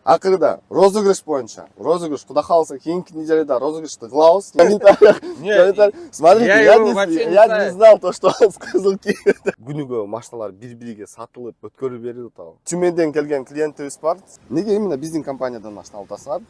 Акырда розыгрыш боюнча. Розыгрыш куда калса кийинки неделеде розыгрышты кылабыз. Комментарий. Смотрите, я не знал то, что сказал кийет. Күнүгө машиналар бири-бириге сатылып, өткөрүп берилип атабы. Тюменден келген клиентибиз бар. Неге именно биздин компаниядан машина алып атасыңар?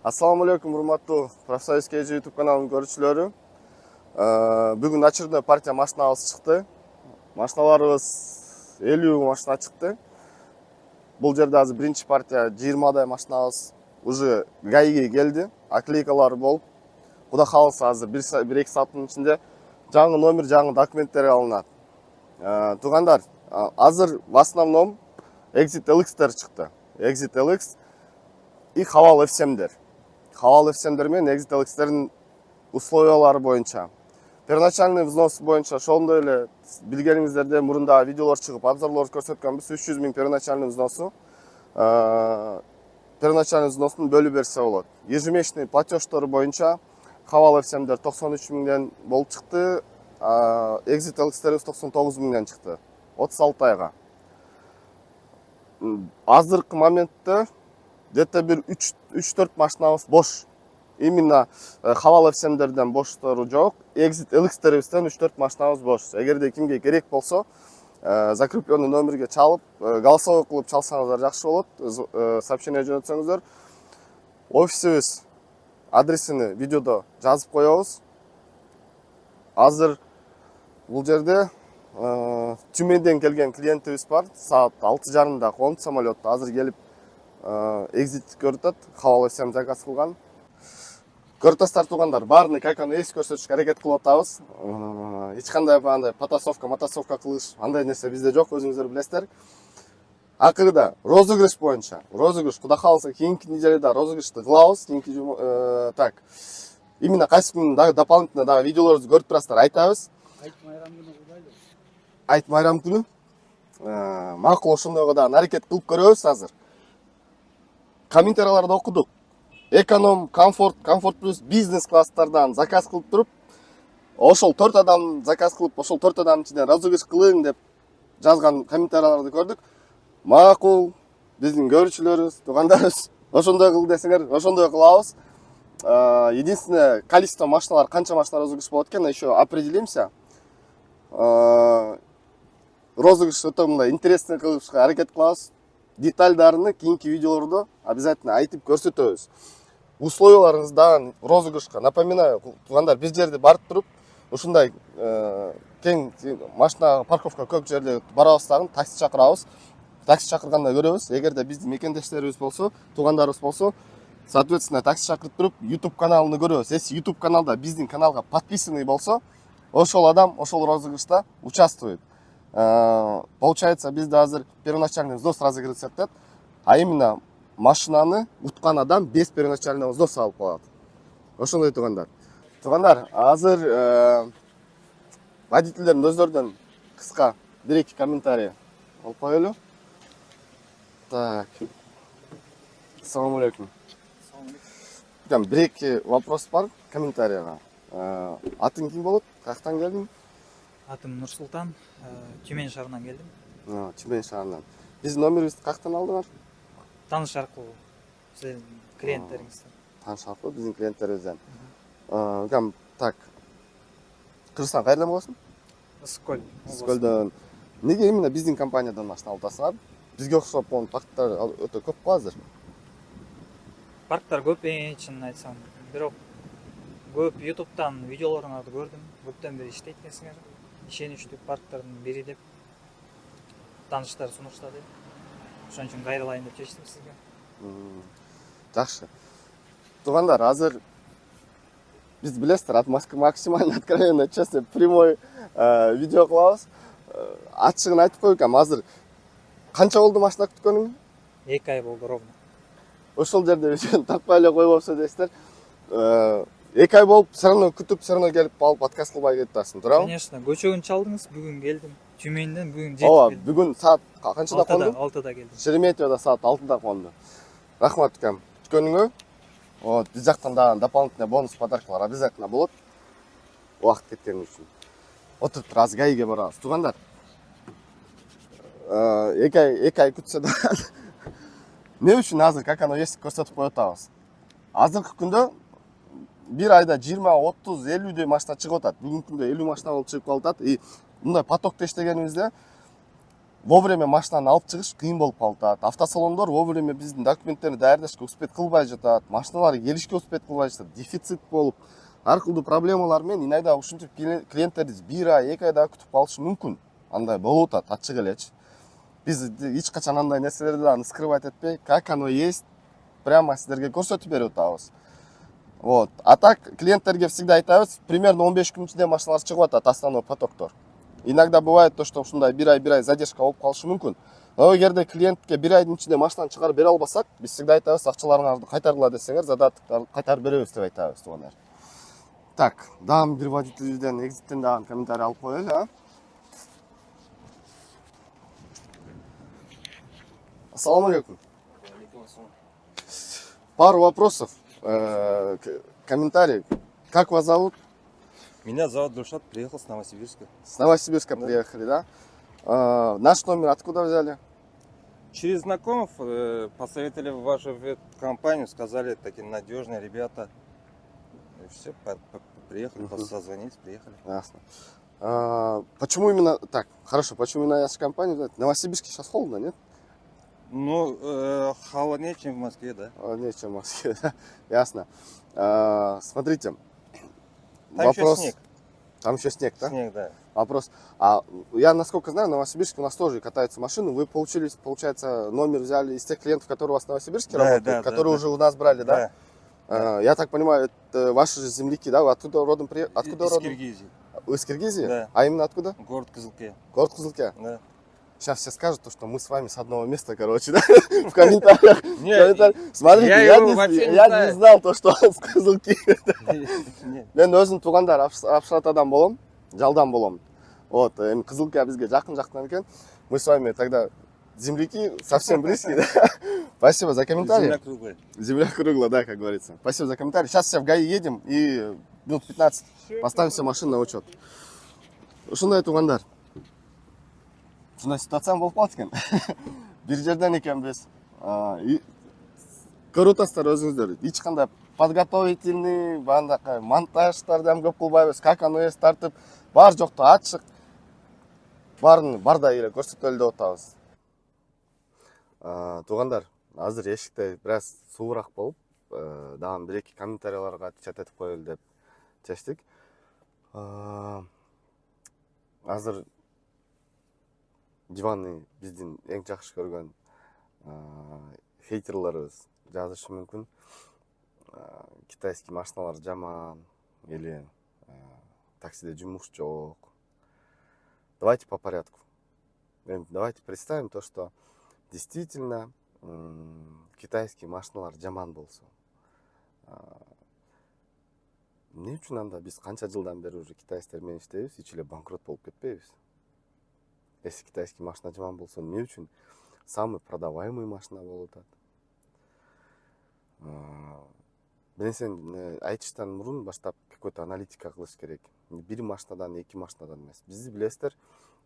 Assalamu alaikum, урматтуу Профсоюз KG YouTube каналынын көрүүчүлөрү. Бүгүн очередной партия машиналарыбыз чыкты. Машиналарыбыз 50 машина чыкты. Бул жерде азыр биринчи партия 20дай машиналарыбыз уже гаиге келди. Оклейкалары болуп, куда калса азыр 1-2 сааттын ичинде жаңы номер, жаңы документтер алынат. Туугандар, азыр в основном Exit LX-тер чыкты. Exit LX и Haval F7-дер. Haval F7-дер менен Exit LX-тердин условиялары боюнча. Первоначальный взнос боюнча ошондой эле билгениңиздерде мурунда видеолор чыгып, обзорлор көрсөткөнбүз. 300 000 первоначальный взносу. Первоначальный взностун бөлүп берсе болот. Ежемесячный платеждору боюнча Haval F7-дер 93 000ден болуп чыкты. Exit LX-тер 99 000ден чыкты. 36 айга. Азыркы моментте где-то бир 3-4 машинабыз бош. Именно Haval F7-дерден боштору жок. Exit LX-терибизден 3-4 машинабыз бош. Эгерде кимге керек болсо, закрепленный номерге чалып, голосовой кылып чалсаңыздар жакшы болот. Сообщение жөнөтсөңүздөр. Офисибиз адресini видеодо жазып коебуз. Азыр бул жерде Тюменден келген клиентибиз бар. Саат 6:30-да конду самолетто. Азыр келип экзит көрүп атат. Haval F7 заказ кылган. Көрүп туугандар, баарын как аны эс көрсөтүшкө аракет кылып атабыз. Эч кандай андай мотосовка кылыш, андай нерсе бизде жок, өзүңүздөр билесиздер. Акырда розыгрыш боюнча, розыгрыш куда калса кийинки неделеде розыгрышты кылабыз. Так. Именно кайсы күнү дополнительно дагы видеолорубузду көрүп турасыздар, айтабыз. Айт майрам күнү. Макул ошондойго дагы аракет кылып көрөбүз азыр. Комментарийлерди окудук. Эконом, комфорт плюс бизнес класстардан заказ кылып туруп, ошол 4 адам заказ кылып, ошол 4 адамдын ичинен розыгрыш кылың деп жазган комментарийлерди көрдүк. Макул, биздин көрүүчүлөрүбүз, туугандарыбыз, ошондой кыл десеңер, ошондой кылабыз. Единственное, количество машиналар, канча машина розыгрыш болот экен, еще определимся. Розыгрыш өтө мындай интересный кылышка аракет кылабыз. Детальдарын кийинки видеолордо обязательно айтып көрсөтөбүз. Условияларыңыз дагы розыгрышка, напоминаю, туугандар, биз жерде барып туруп, ушундай кең машина парковка көп жерде барабыз дагы, такси чакырабыз. Такси чакырганда көрөбүз. Эгерде биздин мекендештерибиз болсо, туугандарыбыз болсо, соответственно, такси чакырып туруп, YouTube каналын көрөбүз. Если YouTube каналда биздин каналга подписанный болсо, ошол адам ошол розыгрышта участвует. Получается, bizde hazır первоначальный взнос разыгрывается атат, а именно машинаны уткан адам без первоначального взноса алып калат. Ошондой туугандар. Туугандар, азыр водительдердин өздөрүнөн кыска 1-2 комментарий алып коелу. Так. Ассаламу алейкум. Там 1-2 вопрос бар комментарийга. Атың ким болот? Каяктан келдиң? Атым Нурсултан, Тюмень шаарынан келдим. Тюмень шаарынан. Биздин номерибизди каяктан алдыңар? Тааныш аркылуу. Сиздин клиенттериңизден. Тааныш аркылуу биздин клиенттерибизден. Так. Кыргызстан кайерден болосуң? Ысык-Көл. Ысык-Көлдөн. Неге именно биздин компаниядан машина алып атасыңар? Бизге окшоп парктар өтө көп го азыр. Парктар көп, чынын айтсам. Бирок көп YouTube'дан видеолоруңарды көрдүм. Көптөн бери иштейт экенсиңер. Ишеничтүү парктардын бири деп тааныштар сунуштады. Ошон үчүн кайрылайын деп чечтим сизге. Жакшы. Туугандар, азыр Биз билесиздер, максимально откровенно, честно, прямой видео кылабыз. Ачыгын айтып коеюн экен, азыр канча болду машина күткөнүңө? 2 ай болду ровно. Ошол жерде видеону тартпай эле коюп алса дейсиздер. 2 ай болуп, все равно күтүп, все равно келип алып подкаст кылбай кетип атасың, туурабы? Конечно, көчөгүн чалдыңыз, бүгүн келдим. Тюменден бүгүн Ооба, жетип келдим. бүгүн саат канчада кондуң? 6-да келдим. Шереметьевода саат 6-да конду. Рахмат экен күткөнүңө. Вот, биз жактан дагы дополнительный бонус подаркалар обязательно болот. Убакыт кеткени үчүн. Отуруп туруп азыр гаиге барабыз. Туугандар, 2 ай күтсө да эмне үчүн азыр как оно есть көрсөтүп коюп атабыз. Азыркы күндө бир айда 20, 30, 50 машина чыгып атат. Бүгүнкү күндө 50 машина болуп чыгып калып атат. И мындай потокто иштегенибизде вовремя машинаны алып чыгыш кыйын болуп калып атат. Автосалондор вовремя биздин документтерди даярдашка успеть кылбай жатат. Машиналар келишке успеть кылбай жатат. Дефицит болуп, ар кылдуу проблемалар менен инайда ушинтип клиенттерибиз 1 ай, 2 айда күтүп калышы мүмкүн. Андай болуп атат, ачык элечи. Биз эч качан андай нерселерди дагы скрывать этпей, как оно есть, прямо сиздерге көрсөтүп берип атабыз. Вот. А так клиенттерге всегда айтабыз, примерно 15 күн ичинде машиналар чыгып атат, основной потоктор. Иногда бывает то, что ушундай 1 ай задержка болуп калышы мүмкүн. Но эгерде клиентке 1 айдын ичинде машинаны чыгарып бере албасак, биз всегда айтабыз, акчаларыңарды кайтаргыла десеңер, задатоктарды кайтарып беребиз деп айтабыз, туугандар. Так, дагы бир водительден, экзиттен дагы комментарий алып коелу, а? Ассаламу алейкум. Пару вопросов. Комментарий. Как вас зовут? Меня зовут Душат, приехал с Новосибирска. С Новосибирска Да. приехали, да? Наш номер откуда взяли? Через знакомых посоветовали вашу компанию, сказали, такие надежные ребята. И все, приехали, просто созвонились, приехали. Ясно. Почему именно... Так, хорошо, почему именно нашу компанию взяли? В Новосибирске сейчас холодно, нет? Ну, холоднее, чем в Москве, да. Холоднее, чем в Москве, да? Ясно. Смотрите. Там еще снег. Там еще снег, да? Снег, да. Вопрос. Я, насколько знаю, в Новосибирске у нас тоже катаются машины. Вы получили, получается, номер взяли из тех клиентов, которые у вас в Новосибирске Да, работают, да, которые да, уже у нас брали, да? Да. Я так понимаю, это ваши же земляки, да? Вы откуда родом приехали? Откуда Из родом? Киргизии. Вы из Киргизии? Да. А именно откуда? Город Кызылке. Город Кызылке. Да. Сейчас все скажут, что мы с вами с одного места, короче, да? В комментариях. Нет, Смотрите, я его вообще не я знаю. не знал то, что он с Кызылки. нет. Мен өзүм туугандар Апшратадан болом, жалдан болом. Вот, эми Кызылке бизге жакын жактан экен. Мы с вами тогда земляки совсем близкие, да? Спасибо за комментарий. Земля круглая. Земля круглая, да, как говорится. Спасибо за комментарий. Сейчас все в ГАИ едем и минут 15 поставим все машины на учет. Ушундай туугандар. Ушундай ситуация болуп калат экен. Бир жерден экенбиз. Көрүп атасыздар өзүңүздөр. Эч кандай подготовительный, баягындай монтаждар да көп кылбайбыз. Как оно есть тартып, бар жокту ачык. Барын бардай эле көрсөтөлү деп атабыз. Туугандар, азыр эшикте бир аз суураак болуп, дагы бир эки комментарийларга чат этип коелу деп чечтик. Азыр диванный биздин эң жакшы көргөн хейтерлерибиз жазышы мүмкүн. Китайский машиналар жаман или таксиде жумуш жок. Давайте по порядку. Давайте представим то, что действительно китайский машиналар жаман болсо. Эмне үчүн анда биз канча жылдан бери уже китайцтер менен иштейбиз, эч эле банкрот болуп кетпейбиз? Если китайский машина жаман болсо, эмне үчүн самый продаваемый машина болуп атат? Бир нерсени айтыштан мурун баштап какой-то аналитика кылыш керек. Бир машинадан, эки машинадан эмес. Биз билесиздер,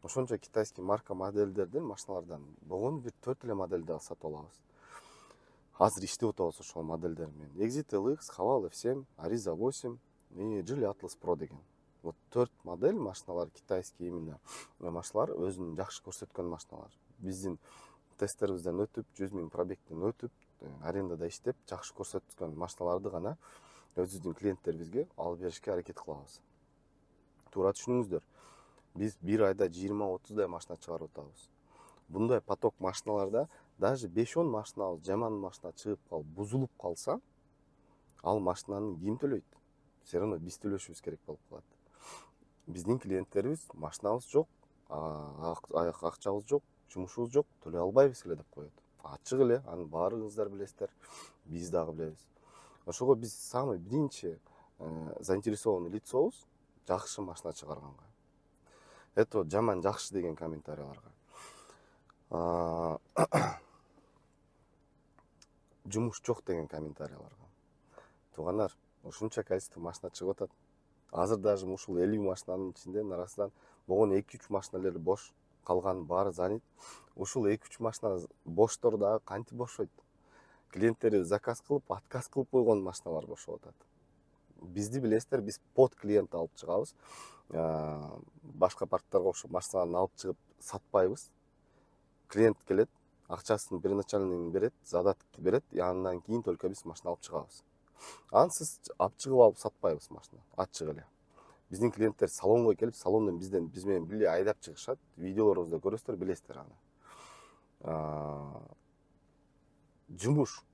ошончо китайский марка модельдерден, машиналардан болгону бир 4 эле модельди сатып алабыз. Азыр иштеп атабыз ошол модельдер менен. Exit LX, Haval F7, Ariza 8 и Geely Atlas Pro деген. Вот 4 модель машиналар китайский именно машиналар, өзүн жакшы көрсөткөн машиналар. Биздин тесттерибизден өтүп, 100 000 пробегден өтүп, арендада иштеп, жакшы көрсөткөн машиналарды гана өзүбүздүн клиенттерибизге алып беришке аракет кылабыз. Туура түшүнүңүздөр. Биз бир айда 20-30 машина чыгарып атабыз. Bunday поток машиналарда даже 5-10 машина жаман машина чыгып калып, бузулуп калса, ал машинаны ким төлөйт? все равно биз төлөшүбүз керек болуп калат. Биздин клиенттерибиз машинабыз жок, акчабыз жок, жумушубуз жок, төлөй албайбыз эле деп коет. Ачык эле, анын баарыңыздар билесиздер, биз дагы билебиз. Ошого биз самый биринчи заинтересованный лицобуз жакшы машина чыгарганга. Это вот жаман жакшы деген комментарийларга. Жумуш жок деген комментарийларга. Туугандар, ушунча количество машина чыгып атат. Азыр даже ушул 50 машинанын ичинде арасынан болгон 2-3 машина эле бош, калган баары занят. Ушул 2-3 машина боштор дагы кантип бошойт? Клиенттери заказ кылып, отказ кылып койгон машиналар бошоп атат. Бизди билесиздер, биз под клиент алып чыгабыз. Башка парктарга окшоп машиналарды алып чыгып сатпайбыз. Клиент келет, акчасын первоначальный берет, задатки берет, и андан кийин только биз машина алып чыгабыз. Ансыз алып чыгып алып сатпайбыз машина, ачык эле. Биздин клиенттер салонго келип, салондон биз менен бирге айдап чыгышат. Видеолорубузда көрөсүздөр, билесиздер аны. Жумуш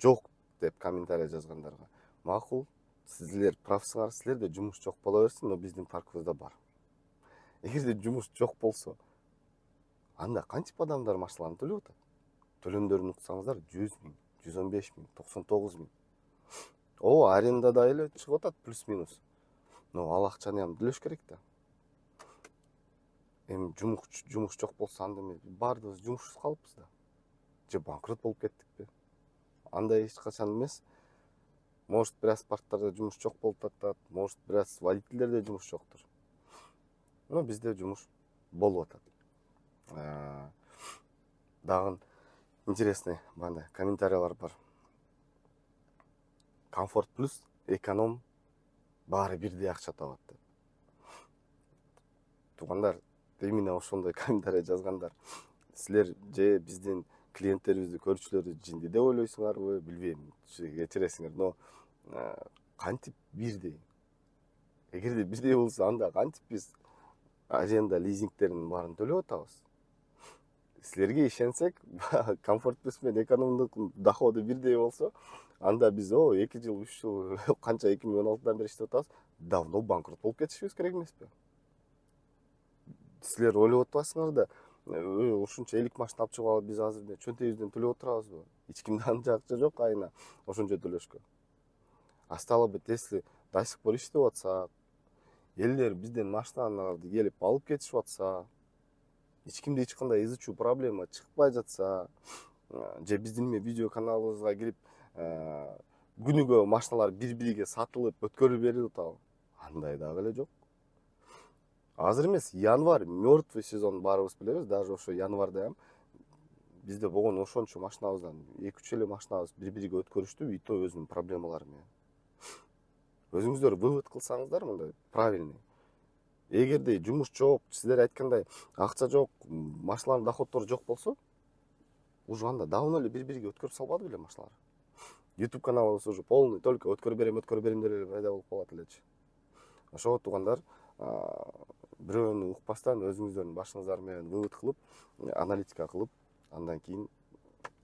жок деп комментарий жазгандарга макул, силер правсыңар, силерде жумуш жок боло берсин, но биздин паркыбызда бар. Эгерде жумуш жок болсо, анда кантип адамдар машиналарын төлөп атат? Төлөмдөрүн уксаңыздар 100 000, 115 000, 99 000. Арендада эле чыгып атат плюс-минус. Но ал акчаны төлөш керек да. Эми жумуш жок болсо анда эмне, баардыгыбыз жумушсуз калыппыз да. Же банкрот болуп кеттикпи? Андай эч качан эмес. Может, бир аз парктарда жумуш жок болуп атат, может, бир аз водительдерде жумуш жоктур. Но бизде жумуш болуп атат. Дагы интересный бандай комментарийлар бар. Комфорт плюс, эконом баары бирдей акча табат деп. Туугандар, именно ошондой комментарий жазгандар. Силер же биздин клиенттерибизди, көрүүчүлөрдү жинди деп ойлойсуңарбы, билбейм, кечиресиңер, но кантип бирдей? Эгерде бирдей болсо, анда кантип биз аренда, лизингтердин баарын төлөп атабыз? Силерге ишенсек, комфорт плюс менен экономдук доходу бирдей болсо, анда биз 2 жыл, 3 жыл, канча 2016-дан бери иштеп атабыз, давно банкрот болуп кетишибиз керек эмеспи? Силер ойлоп атпайсыңар да, ушунча 50 машина алып чыгып алып, биз азыр чөнтөгүбүздөн төлөп отурабызбы? Эч кимде анча акча жок айына ошончо төлөшкө. Стало быть, если до сих пор иштеп атсак, элдер бизден машиналарды келип алып кетишип атса, эч кимде эч кандай из ичүү проблема чыкпай жатса, же биздин видео каналыбызга кирип, күнүгө машиналар бири-бириге сатылып, өткөрүп берилип атабы? Андай дагы эле жок. Азыр эмес, январь мертвый сезон баарыбыз билебиз, даже ошо январда бизде болгон ошончо машинабыздан 2-3 эле машинабыз бири-бириге өткөрүштү, и то өзүнүн проблемалары менен. Өзүңүздөр вывод кылсаңыздар мындай правильный. Эгерде жумуш жок, сиздер айткандай акча жок, машиналардын доходдору жок болсо, уже анда давно эле бири-бириге өткөрүп салбады беле машиналар. YouTube каналыбыз уже полный, только өткөрүп берем деп эле пайда болуп калат элечи. Ошого туугандар, бирөөнү укпастан өзүңүздөрдүн башыңыздар менен вывод кылып, аналитика кылып, андан кийин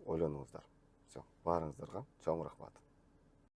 ойлонуңуздар. Все, баарыңыздарга чоң рахмат.